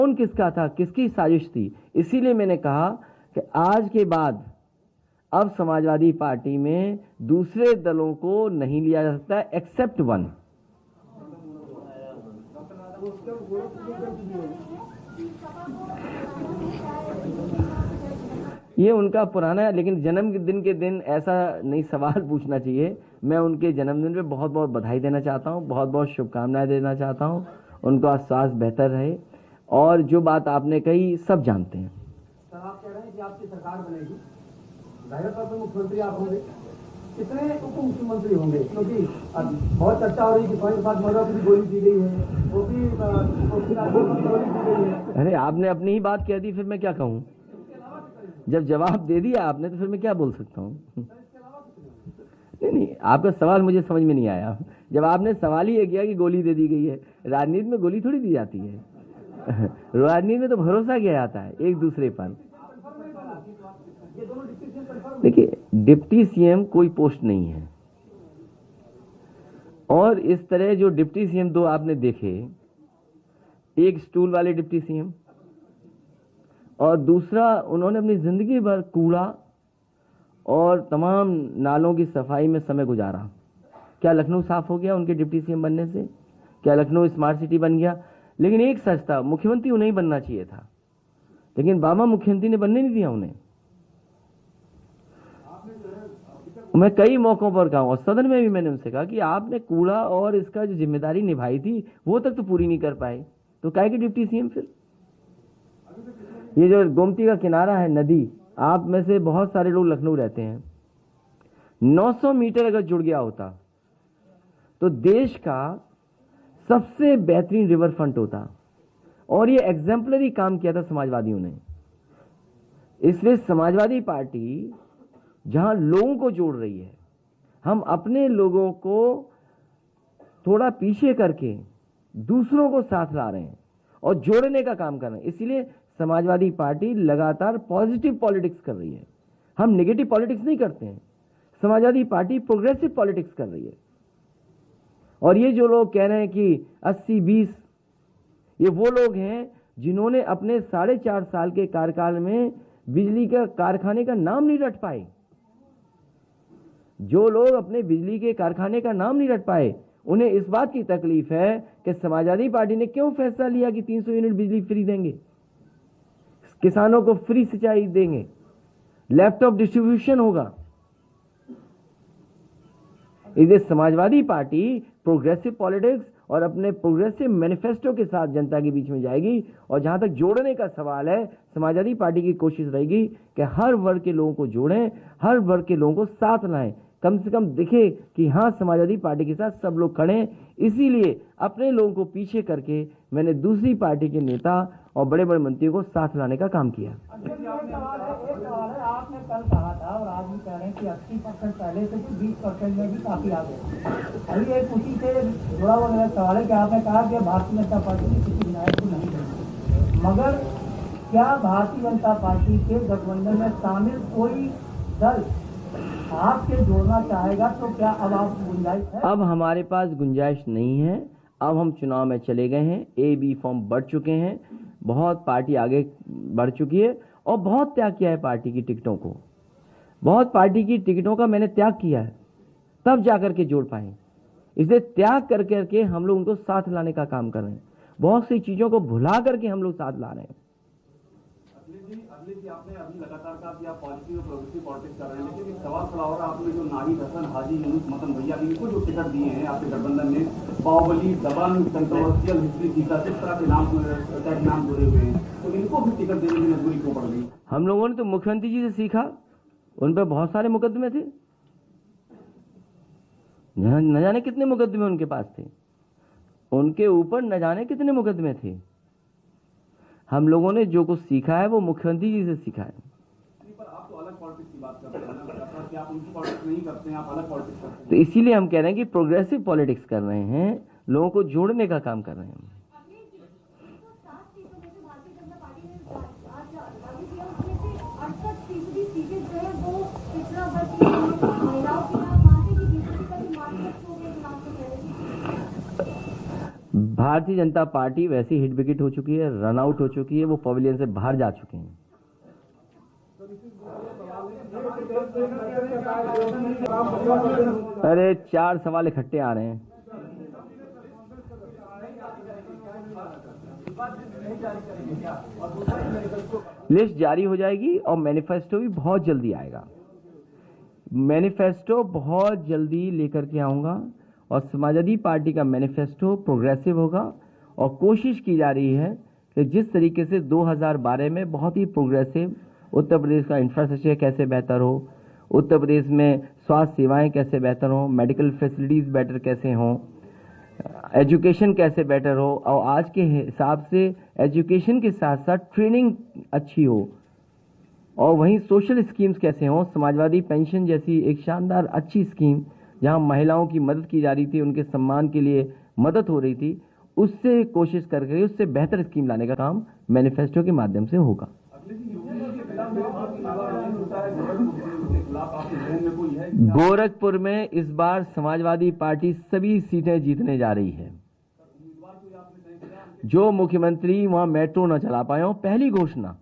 कौन किसका था, किसकी साजिश थी। इसीलिए मैंने कहा कि आज के बाद अब समाजवादी पार्टी में दूसरे दलों को नहीं लिया जा सकता एक्सेप्ट वन। ये उनका पुराना है, लेकिन जन्मदिन के दिन ऐसा नहीं सवाल पूछना चाहिए। मैं उनके जन्मदिन पे बहुत बहुत बधाई देना चाहता हूँ, बहुत बहुत शुभकामनाएं देना चाहता हूँ। उनका स्वास्थ्य बेहतर रहे। और जो बात आपने कही सब जानते हैं। सर, आप कह रहे हैं कि आपकी सरकार बनेगी, जाहिर तौर पर मुख्यमंत्री आप होंगे, कितने उप मुख्यमंत्री होंगे? क्योंकि बहुत चर्चा हो रही है कि पॉइंट बाद मर्डर की गोली दी गई है, वो भी गोली दी गई है। अरे आपने अपनी ही बात कह दी, फिर मैं क्या कहूँ? जब जवाब दे दिया आपने तो फिर मैं क्या बोल सकता हूँ? नहीं, आपका सवाल मुझे समझ में नहीं आया। जब आपने सवाल ही ये किया कि गोली दे दी गई है, राजनीति में गोली थोड़ी दी जाती है। राजनीति में तो भरोसा किया जाता है एक दूसरे पर। देखिए, डिप्टी सीएम कोई पोस्ट नहीं है, और इस तरह जो डिप्टी सीएम दो आपने देखे, एक स्टूल वाले डिप्टी सीएम और दूसरा उन्होंने अपनी जिंदगी भर कूड़ा और तमाम नालों की सफाई में समय गुजारा। क्या लखनऊ साफ हो गया उनके डिप्टी सीएम बनने से? क्या लखनऊ स्मार्ट सिटी बन गया? लेकिन एक सच था, मुख्यमंत्री उन्हें बनना चाहिए था, लेकिन बाबा मुख्यमंत्री ने बनने नहीं दिया उन्हें। मैं कई मौकों पर कहा और सदन में भी मैंने उनसे कहा कि आपने कूड़ा और इसका जो जिम्मेदारी निभाई थी वो तक तो पूरी नहीं कर पाए, तो काहे के डिप्टी सीएम फिर? ये जो गोमती का किनारा है नदी, आप में से बहुत सारे लोग लखनऊ रहते हैं, 900 मीटर अगर जुड़ गया होता तो देश का सबसे बेहतरीन रिवर फ्रंट होता। और ये एग्जाम्पलरी काम किया था समाजवादियों ने। इसलिए समाजवादी पार्टी जहां लोगों को जोड़ रही है, हम अपने लोगों को थोड़ा पीछे करके दूसरों को साथ ला रहे हैं और जोड़ने का काम कर रहे हैं। इसीलिए समाजवादी पार्टी लगातार पॉजिटिव पॉलिटिक्स कर रही है। हम नेगेटिव पॉलिटिक्स नहीं करते हैं। समाजवादी पार्टी प्रोग्रेसिव पॉलिटिक्स कर रही है। और ये जो लोग कह रहे हैं कि 80-20, ये वो लोग हैं जिन्होंने अपने 4.5 साल के कार्यकाल में बिजली के कारखाने का नाम नहीं रट पाए। जो लोग अपने बिजली के कारखाने का नाम नहीं रट पाए, उन्हें इस बात की तकलीफ है कि समाजवादी पार्टी ने क्यों फैसला लिया कि 300 यूनिट बिजली फ्री देंगे, किसानों को फ्री सिंचाई देंगे, लैपटॉप डिस्ट्रीब्यूशन होगा। इसलिए समाजवादी पार्टी प्रोग्रेसिव पॉलिटिक्स और अपने प्रोग्रेसिव मैनिफेस्टो के साथ जनता के बीच में जाएगी। और जहां तक जोड़ने का सवाल है, समाजवादी पार्टी की कोशिश रहेगी कि हर वर्ग के लोगों को जोड़ें, हर वर्ग के लोगों को साथ लाएं, कम से कम दिखे कि हाँ समाजवादी पार्टी के साथ सब लोग खड़े हैं। इसीलिए अपने लोगों को पीछे करके मैंने दूसरी पार्टी के नेता और बड़े बड़े मंत्रियों को साथ लाने का काम किया। आपने कल कहा था और आज भी कह रहे हैं कि 80% पहले से 20% में भी काफी आगे। अभी एक उसी से जुड़ा हुआ मेरा सवाल है कि आपने कहा कि भारतीय जनता पार्टी ने किसी विधायक को नहीं दिया, मगर क्या भारतीय जनता पार्टी के गठबंधन में शामिल कोई दल आपसे जोड़ना चाहेगा? तो क्या अब आप गुंजाइश है? अब हमारे पास गुंजाइश नहीं है। अब हम चुनाव में चले गए हैं, A-B फॉर्म बढ़ चुके हैं, बहुत पार्टी आगे बढ़ चुकी है और बहुत त्याग किया है पार्टी की टिकटों को। बहुत पार्टी की टिकटों का मैंने त्याग किया है, तब जाकर के जोड़ पाए। इसलिए त्याग कर करके हम लोग उनको साथ लाने का काम कर रहे हैं। बहुत सी चीजों को भुला करके हम लोग साथ ला रहे हैं। आपने अभी लगातार कहा कि आप पॉजिटिव और प्रोग्रेसिव पॉलिटिक्स कर रहे हैं, लेकिन एक सवाल खड़ा हो रहा है, आपने जो नाहिद हसन, हाजी यूनुस मतन भैया इनको जो टिकट दिए हैं आपके गठबंधन में, बाहुबली, दबंग, कंट्रोवर्शियल हिस्ट्री जीता, किस तरह के नाम जुड़े हुए हैं, तो इनको भी टिकट देने की मजबूरी क्यों पड़ गई? हम लोगों ने तो मुख्यमंत्री जी से सीखा, उन पर बहुत सारे मुकदमे थे, न जाने कितने मुकदमे उनके पास थे, उनके ऊपर न जाने कितने मुकदमे थे। हम लोगों ने जो कुछ सीखा है वो मुख्यमंत्री जी से सीखा है। पर आप तो अलग पॉलिटिक्स की बात कर रहे हैं कि आप उनकी पॉलिटिक्स नहीं करते हैं, आप अलग पॉलिटिक्स करते हैं। तो इसीलिए हम कह रहे हैं कि प्रोग्रेसिव पॉलिटिक्स कर रहे हैं, लोगों को जोड़ने का काम कर रहे हैं। भारतीय जनता पार्टी वैसी हिट विकेट हो चुकी है, रन आउट हो चुकी है, वो पवेलियन से बाहर जा चुके हैं। अरे 4 सवाल इकट्ठे आ रहे हैं। लिस्ट जारी हो जाएगी और मैनिफेस्टो भी बहुत जल्दी आएगा। मैनिफेस्टो बहुत जल्दी लेकर के आऊंगा और समाजवादी पार्टी का मैनिफेस्टो प्रोग्रेसिव होगा और कोशिश की जा रही है कि जिस तरीके से 2012 में बहुत ही प्रोग्रेसिव उत्तर प्रदेश का इंफ्रास्ट्रक्चर कैसे बेहतर हो, उत्तर प्रदेश में स्वास्थ्य सेवाएं कैसे बेहतर हो, मेडिकल फैसिलिटीज बेटर कैसे हों, एजुकेशन कैसे बेटर हो, और आज के हिसाब से एजुकेशन के साथ साथ ट्रेनिंग अच्छी हो, और वहीं सोशल स्कीम्स कैसे हों, समाजवादी पेंशन जैसी एक शानदार अच्छी स्कीम जहां महिलाओं की मदद की जा रही थी, उनके सम्मान के लिए मदद हो रही थी, उससे कोशिश करके उससे बेहतर स्कीम लाने का काम मैनिफेस्टो के माध्यम से होगा। गोरखपुर में इस बार समाजवादी पार्टी सभी सीटें जीतने जा रही है। जो मुख्यमंत्री वहां मेट्रो न चला पाए हो, पहली घोषणा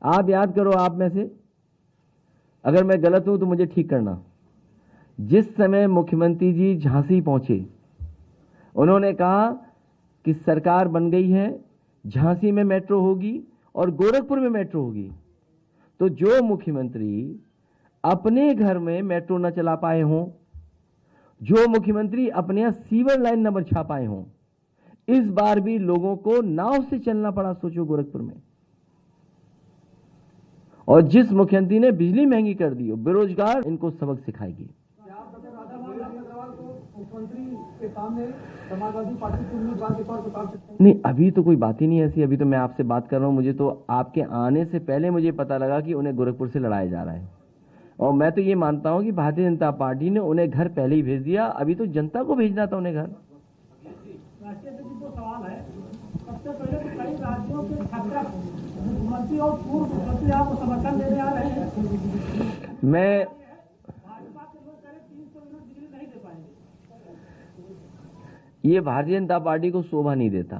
आप याद करो, आप में से अगर मैं गलत हूं तो मुझे ठीक करना। जिस समय मुख्यमंत्री जी झांसी पहुंचे, उन्होंने कहा कि सरकार बन गई है, झांसी में मेट्रो होगी और गोरखपुर में मेट्रो होगी। तो जो मुख्यमंत्री अपने घर में मेट्रो न चला पाए हों, जो मुख्यमंत्री अपने यहां सीवर लाइन न बिछा पाए हों, इस बार भी लोगों को नाव से चलना पड़ा। सोचो गोरखपुर में। और जिस मुख्यमंत्री ने बिजली महंगी कर दी हो, बेरोजगार इनको सबक सिखाएगी। समाजवादी पार्टी के उम्मीदवार के तौर पर काम सकते हैं? नहीं, अभी तो कोई बात ही नहीं ऐसी। अभी तो मैं आपसे बात कर रहा हूं। मुझे तो आपके आने से पहले मुझे पता लगा कि उन्हें गोरखपुर से लड़ाया जा रहा है, और मैं तो ये मानता हूं कि भारतीय जनता पार्टी ने उन्हें घर पहले ही भेज दिया। अभी तो जनता को भेजना था उन्हें घर। राष्ट्रीय अध्यक्ष को सवाल है, सबसे पहले तो कई राज्यों के छात्र मुख्यमंत्री और पूर्व मुख्यमंत्री आपको समर्थन देने आ रहे हैं। मैं भाजपा के लोग कह रहे 300 यूनिट बिजली नहीं दे पाएंगे। ये भारतीय जनता पार्टी को शोभा नहीं देता,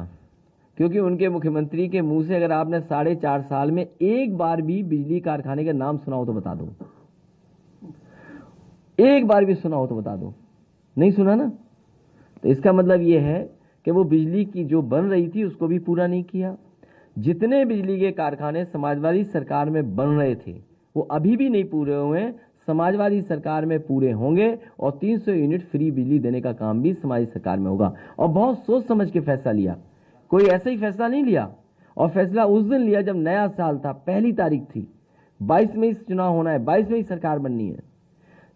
क्योंकि उनके मुख्यमंत्री के मुंह से अगर आपने 4.5 साल में एक बार भी बिजली कारखाने का नाम सुना हो तो बता दो। एक बार भी सुना हो तो बता दो। नहीं सुना ना, तो इसका मतलब यह है कि वो बिजली की जो बन रही थी उसको भी पूरा नहीं किया। जितने बिजली के कारखाने समाजवादी सरकार में बन रहे थे वो अभी भी नहीं पूरे हुए, समाजवादी सरकार में पूरे होंगे, और 300 यूनिट फ्री बिजली देने का काम भी समाजवादी सरकार में होगा। और बहुत सोच समझ के फैसला लिया, कोई ऐसा ही फैसला नहीं लिया। और फैसला उस दिन लिया जब नया साल था, पहली तारीख थी, 22 मई चुनाव होना है, 22 मई सरकार बननी है।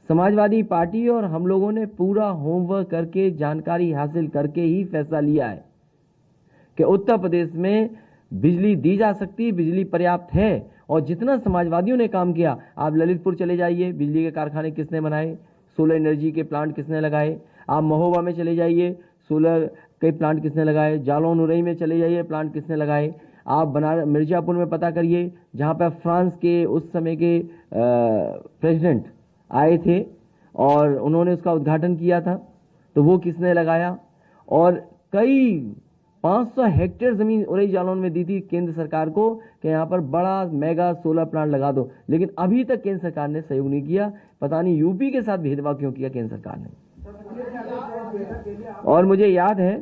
समाजवादी पार्टी और हम लोगों ने पूरा होमवर्क करके, जानकारी हासिल करके ही फैसला लिया है कि उत्तर प्रदेश में बिजली दी जा सकती है, बिजली पर्याप्त है। और जितना समाजवादियों ने काम किया, आप ललितपुर चले जाइए, बिजली के कारखाने किसने बनाए, सोलर एनर्जी के प्लांट किसने लगाए। आप महोबा में चले जाइए, सोलर के प्लांट किसने लगाए। जालौन उरई में चले जाइए, प्लांट किसने लगाए। आप बनारस मिर्जापुर में पता करिए, जहां पर फ्रांस के उस समय के प्रेसिडेंट आए थे और उन्होंने उसका उद्घाटन किया था, तो वो किसने लगाया। और कई 500 हेक्टेयर जमीन उरई जालौन में दी थी केंद्र सरकार को कि यहाँ पर बड़ा मेगा सोलर प्लांट लगा दो, लेकिन अभी तक केंद्र सरकार ने सहयोग नहीं किया। पता नहीं यूपी के साथ भेदभाव क्यों किया केंद्र सरकार ने। और मुझे याद है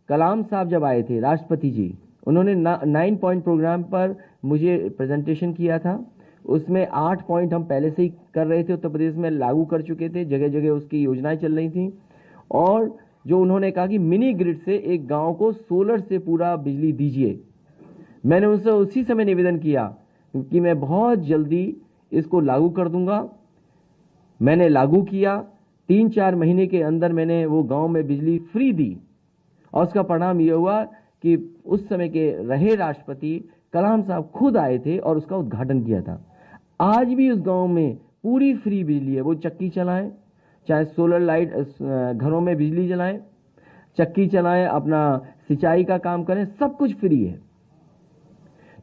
कलाम साहब जब आए थे, राष्ट्रपति जी, उन्होंने 9 पॉइंट प्रोग्राम पर मुझे प्रेजेंटेशन किया था। उसमें 8 पॉइंट हम पहले से ही कर रहे थे, उत्तर प्रदेश में लागू कर चुके थे, जगह जगह उसकी योजनाएं चल रही थी। और जो उन्होंने कहा कि मिनी ग्रिड से एक गांव को सोलर से पूरा बिजली दीजिए, मैंने उनसे उसी समय निवेदन किया कि मैं बहुत जल्दी इसको लागू कर दूंगा। मैंने लागू किया, 3-4 महीने के अंदर मैंने वो गांव में बिजली फ्री दी, और उसका परिणाम यह हुआ कि उस समय के रहे राष्ट्रपति कलाम साहब खुद आए थे और उसका उद्घाटन किया था। आज भी उस गांव में पूरी फ्री बिजली है। वो चक्की चलाएं, चाहे सोलर लाइट घरों में बिजली जलाएं, चक्की चलाएं, अपना सिंचाई का काम करें, सब कुछ फ्री है।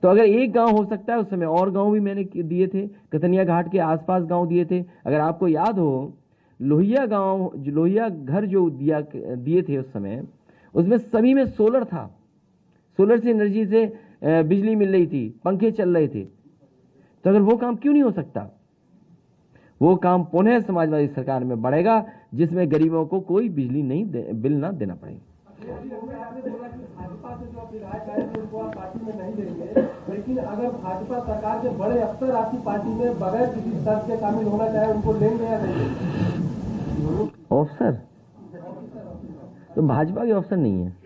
तो अगर एक गांव हो सकता है, उस समय और गांव भी मैंने दिए थे, कतनिया घाट के आसपास गांव दिए थे। अगर आपको याद हो, लोहिया गांव, लोहिया घर जो दिए थे उस समय, उसमें सभी में सोलर था, सोलर से एनर्जी से बिजली मिल रही थी, पंखे चल रहे थे। तो अगर वो काम क्यों नहीं हो सकता? वो काम पुनः समाजवादी सरकार में बढ़ेगा जिसमें गरीबों को कोई बिजली नहीं बिल ना देना पड़े। भाजपा से जो अपनी राय करेंगे उनको आप पार्टी में नहीं देंगे, लेकिन अगर भाजपा सरकार के बड़े अफसर आपकी पार्टी में बगैर किसी शर्त के शामिल होना चाहे उनको लेंगे या नहीं? अफसर तो भाजपा के अफसर नहीं है।